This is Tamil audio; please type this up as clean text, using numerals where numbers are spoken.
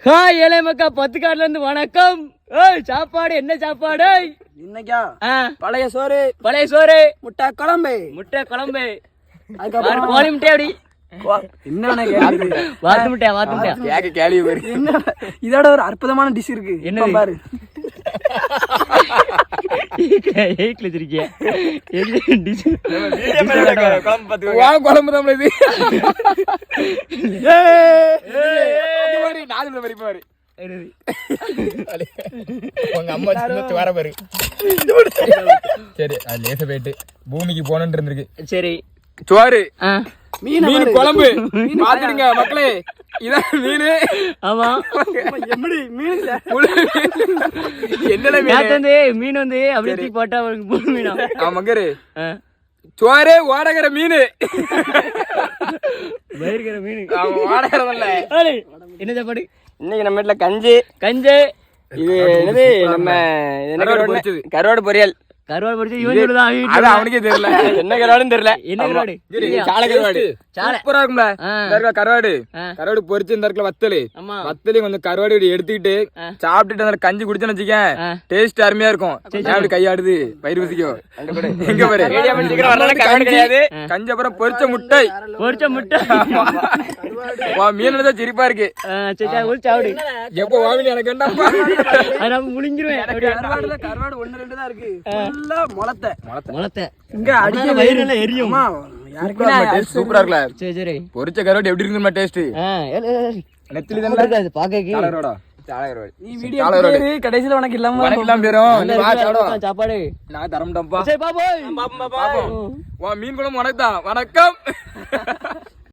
ஹாய் ஏழை மக்கா 10 கார்ல இருந்து வணக்கம். ஏய் சாப்பாடு என்ன சாப்பாடு இன்னைக்கா? பழைய சோறு முட்டை குழம்பு அதுக்கப்புறம் கோழி முட்டை. அப்படி வாத்து முட்டையா இதோட ஒரு அற்புதமான டிஷ் இருக்கு. என்ன பாரு, குழம்பு தான் இது. உங்க அம்மா வர பாரு. சரி அது லேச போயிட்டு பூமிக்கு போனன்னு இருந்திருக்கு. சரி சோறு மீன் குழம்பு பாத்துடுங்க மக்களே. இதான் மீனு. ஆமா என்னடா மீன் வந்து அப்படி போட்டா மீனா? ஆமாங்கரு சோறு ஓடகிற மீன் மீன் ஓடகிறதில்ல. என்ன சாப்பாடு இன்னைக்கு நம்ம வீட்டுல கஞ்சி. இது என்னது, நம்ம கருவாடு பொரியல். கருவாடு பொரிச்சு இவன் சொல்லுதான். அது அவனுக்கே தெரியல என்ன கருவாடுன்னு தெரியல. என்ன கருவாடு? சாலை கருவாடு சூப்பரா இருக்கும்ல. கருவாடு பொரிச்சு இந்த இடத்துல வத்தலி கொஞ்சம் கருவாடு எடுத்துக்கிட்டு சாப்பிட்டுட்டு அந்த கஞ்சி குடிச்சேன்னு வச்சுக்கேன், டேஸ்ட் அருமையா இருக்கும். அப்படி கையாடுது வயிறு வசிக்கும். எங்க பாரு கஞ்சி அப்புறம் பொரிச்ச முட்டை மீன் தான் சிரிப்பா இருக்கு. எப்போ வாவினி எனக்கு வேண்டாம் முழுங்கிருவேன். கருவாடு 1-2 தான் இருக்கு. சூப்பரா இருக்குல்ல. பொரிச்ச கருவாடு எப்படி இருக்கு டேஸ்ட்? கடைசியில உனக்கு இல்லாம சாப்பாடு நான் தரம்டா. மீன் குழம்பு உனக்கு தான். வணக்கம்.